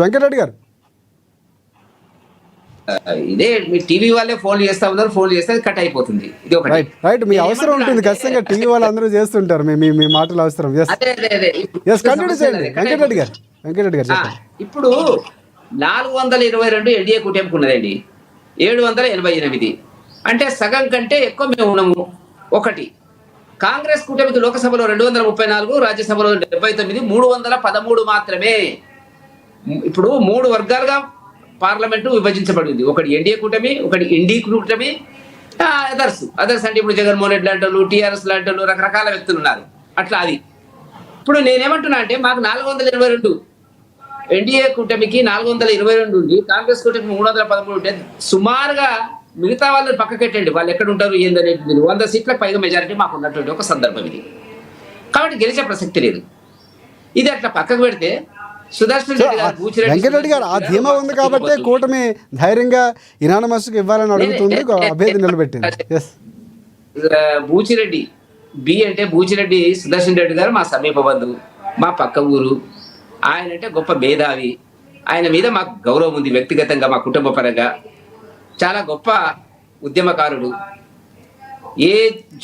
వెంకటరెడ్డి గారు, ఇదే మీ టీవీ వాళ్ళే ఫోన్ చేస్తా ఉన్నారు, ఫోన్ చేస్తే కట్ అయిపోతుంది. ఇది ఒకటి. రైట్, మీ అవసరం ఉంటుంది ఖచ్చితంగా. టీవీ వాళ్ళు అందరూ చేస్తుంటారు మీ మాటలు అవసరం. వెంకటరెడ్డి గారు, ఇప్పుడు 422 ఎన్డీఏ కూటమికి ఉన్నదండి, 788 అంటే సగం కంటే ఎక్కువ మేము ఉన్నాము. ఒకటి కాంగ్రెస్ కూటమికి లోకసభలో 234, రాజ్యసభలో 79, 313 మాత్రమే. ఇప్పుడు 3 వర్గాలుగా పార్లమెంటు విభజించబడింది. ఒకటి ఎన్డీఏ కూటమి, ఒకటి ఇండీ కూటమి, అదర్స్ అంటే ఇప్పుడు జగన్మోహన్ రెడ్డి లాంటి వాళ్ళు, టీఆర్ఎస్ లాంటి వాళ్ళు, రకరకాల వ్యక్తులు ఉన్నారు. అట్లా అది. ఇప్పుడు నేనేమంటున్నా అంటే మాకు 422, ఎన్డీఏ కూటమికి 422 ఉంది, కాంగ్రెస్ కూటమికి 313 ఉంటే సుమారుగా మిగతా వాళ్ళు పక్కకెట్టండి, వాళ్ళు ఎక్కడ ఉంటారు ఏందనేది 100 సీట్లకు పైగా మెజారిటీ మాకు ఉన్నటువంటి ఒక సందర్భం ఇది. కాబట్టి గెలిచే ప్రసక్తి లేదు. ఇది అట్లా పక్కకు పెడితే సుదర్శన్ రెడ్డి గారు, వెంకటరెడ్డి గారు ఆ ధీమా ఉంది కాబట్టి కూటమి ధైర్యంగా ఇనానమస్ ఇవ్వాలని అడుగుతుంది, అభ్యర్థి నిలబెట్టింది. బూచిరెడ్డి అంటే బూచిరెడ్డి సుదర్శన్ రెడ్డి గారు మా సమీప బంధువు, మా పక్క ఊరు. ఆయన అంటే గొప్ప మేధావి, ఆయన మీద మాకు గౌరవం ఉంది వ్యక్తిగతంగా, మా కుటుంబ పరంగా. చాలా గొప్ప ఉద్యమకారుడు. ఏ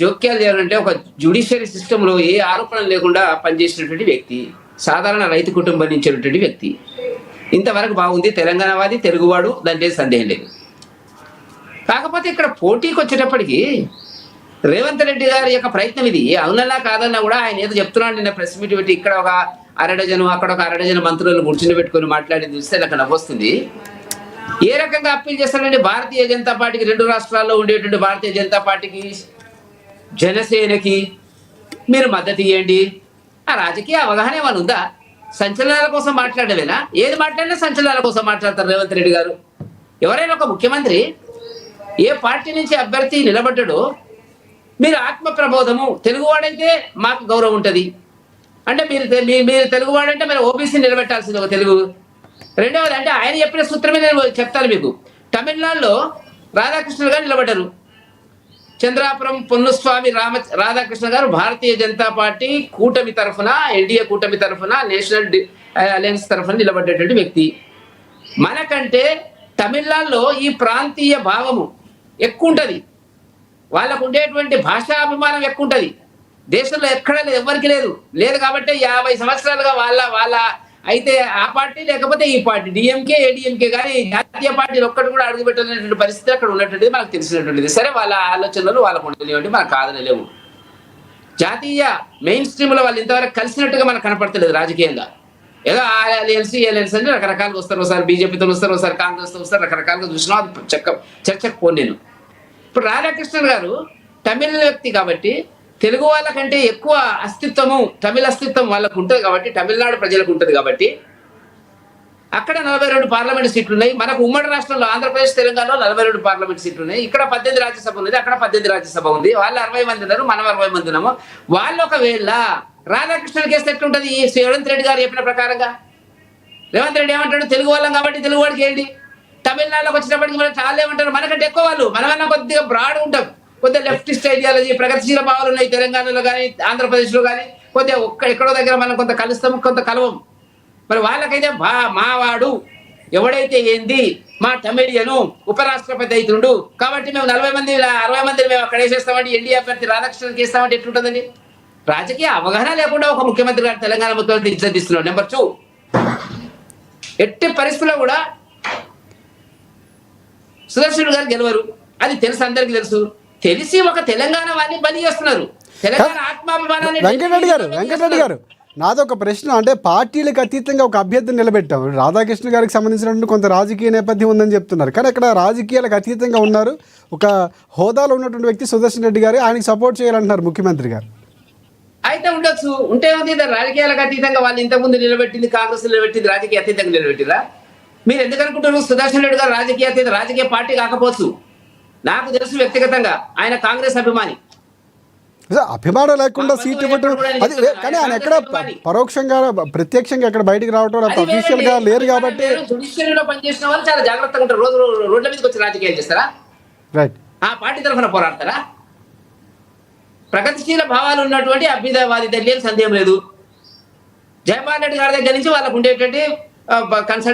జోక్యాలు చేయాలంటే ఒక జ్యుడిషియరీ సిస్టంలో ఏ ఆరోపణలు లేకుండా పనిచేసినటువంటి వ్యక్తి, సాధారణ రైతు కుటుంబం నుంచి ఉన్నటువంటి వ్యక్తి. ఇంతవరకు బాగుంది, తెలంగాణవాది, తెలుగువాడు, దాంట్లో సందేహం లేదు. కాకపోతే ఇక్కడ పోటీకి వచ్చేటప్పటికి రేవంత్ రెడ్డి గారి యొక్క ప్రయత్నం ఇది. అవునన్నా కాదన్నా కూడా ఆయన ఏదో చెప్తున్నాడు. నిన్న ప్రెస్ మీట్ పెట్టి ఇక్కడ ఒక 1/2 డజను, అక్కడ ఒక 1/2 డజను మంత్రులను కూర్చుని పెట్టుకొని మాట్లాడి చూస్తే నాకు నవ్వొస్తుంది. ఏ రకంగా అప్పీల్ చేస్తాడండి భారతీయ జనతా పార్టీకి, 2 రాష్ట్రాల్లో ఉండేటువంటి భారతీయ జనతా పార్టీకి, జనసేనకి మీరు మద్దతు ఇవ్వండి. ఆ రాజకీయ అవగాహన ఏమైనా ఉందా? సంచలనాల కోసం మాట్లాడలేనా? ఏది మాట్లాడినా సంచలనాల కోసం మాట్లాడతారు రేవంత్ రెడ్డి గారు. ఎవరైనా ఒక ముఖ్యమంత్రి ఏ పార్టీ నుంచి అభ్యర్థి నిలబడ్డాడో మీరు ఆత్మ ప్రబోధము, తెలుగువాడైతే మాకు గౌరవం ఉంటుంది అంటే మీరు తెలుగువాడంటే మీరు ఓబీసీ నిలబెట్టాల్సింది ఒక తెలుగు. రెండవది అంటే ఆయన చెప్పిన సూత్రమే నేను చెప్తాను మీకు. తమిళనాడులో రాధాకృష్ణ గారు నిలబడ్డారు. చంద్రాపురం పొన్నుస్వామి రాధాకృష్ణ గారు భారతీయ జనతా పార్టీ కూటమి తరఫున, ఎన్డీఏ కూటమి తరఫున, నేషనల్ అలయన్స్ తరఫున నిలబడ్డటువంటి వ్యక్తి. మనకంటే తమిళనాడులో ఈ ప్రాంతీయ భావము ఎక్కువ ఉంటుంది, వాళ్ళకు ఉండేటువంటి భాషాభిమానం ఎక్కువ ఉంటుంది. దేశంలో ఎక్కడ లేదు, ఎవరికి లేదు కాబట్టి 50 సంవత్సరాలుగా వాళ్ళ అయితే ఆ పార్టీ లేకపోతే ఈ పార్టీ, డిఎంకే ఏడీఎంకే, కానీ జాతీయ పార్టీలు ఒక్కటి కూడా అడుగుపెట్టలేనటువంటి పరిస్థితి అక్కడ ఉన్నటువంటిది మనకు తెలిసినటువంటిది. సరే, వాళ్ళ ఆలోచనలు వాళ్ళకు ఉండేవి, మనకు కాదనలేవు. జాతీయ మెయిన్ స్ట్రీమ్లో వాళ్ళు ఇంతవరకు కలిసినట్టుగా మనకు కనపడతలేదు రాజకీయంగా. ఏదో అలయన్స్ అంటే రకరకాలుగా వస్తారు, ఒకసారి బీజేపీతో వస్తారు, ఒకసారి కాంగ్రెస్తో వస్తారు, రకరకాలుగా చూసినా అది చర్చకు పోను నేను. ఇప్పుడు రాధాకృష్ణన్ గారు తమిళ వ్యక్తి కాబట్టి తెలుగు వాళ్ళకంటే ఎక్కువ అస్తిత్వము, తమిళ అస్తిత్వం వాళ్ళకు ఉంటుంది కాబట్టి, తమిళనాడు ప్రజలకు ఉంటుంది కాబట్టి అక్కడ 42 పార్లమెంట్ సీట్లు ఉన్నాయి. మనకు ఉమ్మడి రాష్ట్రంలో ఆంధ్రప్రదేశ్, తెలంగాణలో 42 పార్లమెంట్ సీట్లు ఉన్నాయి. ఇక్కడ 18 రాజ్యసభ ఉన్నది, అక్కడ 18 రాజ్యసభ ఉంది. వాళ్ళు 60 మంది ఉన్నారు, మనం 60 మంది ఉన్నాము. వాళ్ళు ఒకవేళ రాధాకృష్ణన్ కేసు ఎట్లుంటుంది? ఈ రేవంత్ రెడ్డి గారు చెప్పిన ప్రకారంగా రేవంత్ రెడ్డి ఏమంటాడు? తెలుగు వాళ్ళం కాబట్టి తెలుగు వాడికి ఏంటి? తమిళనాడులోకి వచ్చినప్పటికీ మనం చాలా ఏమంటారు, మనకంటే ఎక్కువ వాళ్ళు, మనమన్నా కొద్దిగా బ్రాడ్ ఉంటాం, కొద్దిగా లెఫ్టిస్ట్ ఐడియాలజీ, ప్రగతిశీల భావాలు ఉన్నాయి తెలంగాణలో కానీ ఆంధ్రప్రదేశ్లో కానీ. కొద్దిగా ఎక్కడో దగ్గర మనం కొంత కలుస్తాం, కొంత కలవం. మరి వాళ్ళకైతే మావాడు ఎవడైతే ఏంది, మా తమిళియను ఉపరాష్ట్రపతి అవుతుండు కాబట్టి మేము 40 మంది 60 మందిని మేము అక్కడ వేసేస్తామంటే, ఎన్డీఏ అభ్యర్థి రాధాకృష్ణన్కి వేస్తామంటే ఎట్లుంటుందండి? రాజకీయ అవగాహన లేకుండా ఒక ముఖ్యమంత్రి గారు తెలంగాణ ముఖ్యమంత్రి ఇజ్జత్ ఇస్తున్నాడు. నెంబర్ 2, ఎట్టి పరిస్థితుల్లో కూడా సుదర్శన్ గారు గెలవరు. అది తెలుసు, అందరికీ తెలుసు. తెలిసి ఒక తెలంగాణ వారిని బలి చేస్తున్నారు. తెలంగాణ ఆత్మాభిమానాన్ని. వెంకటరెడ్డి గారు, నాదొక ప్రశ్న. అంటే పార్టీలకు అతీతంగా ఒక అభ్యర్థిని నిలబెట్టాం. రాధాకృష్ణ గారికి సంబంధించినటువంటి కొంత రాజకీయ నేపథ్యం ఉందని చెప్తున్నారు, కానీ అక్కడ రాజకీయాలకు అతీతంగా ఉన్నారు. ఒక హోదాలో ఉన్నటువంటి వ్యక్తి సుదర్శన్ రెడ్డి గారు, ఆయనకి సపోర్ట్ చేయాలంటున్నారు ముఖ్యమంత్రి గారు. అయితే ఉండొచ్చు, ఉంటే ఉంది. రాజకీయాలకు అతీతంగా వాళ్ళు ఇంతకుముందు నిలబెట్టింది, కాంగ్రెస్ నిలబెట్టింది, రాజకీయ అతీతంగా నిలబెట్టిరా? మీరు ఎందుకు అనుకుంటారు సుదర్శన్ రెడ్డి గారు రాజకీయ పార్టీ కాకపోవచ్చు? నాకు తెలుసు వ్యక్తిగతంగా ఆయన కాంగ్రెస్ అభిమాని. అభిమానం లేకుండా సీట్ ఇవ్వటం అది, కానీ ఆయన ఎక్కడ పరోక్షంగా ప్రత్యక్షంగా ఎక్కడ బయటికి రావటం అఫీషియల్ గా లేరు కాబట్టి. జుడిషియరీలో పనిచేసిన వాళ్ళు చాలా జాగ్రత్తగా ఉంటారు. రోజు రోడ్ల మీదకి వచ్చి రాజకీయాలు చేస్తారా? రైట్. ఆ పార్టీ తరఫున పోరాడతారా? ప్రగతిశీల భావాలు ఉన్నటువంటి అభ్యుదయవాది తెలియని సందేహం లేదు. జయపాల్ రెడ్డి గారి దగ్గర నుంచి వాళ్ళకు ఉండేటువంటి కన్సల్ట్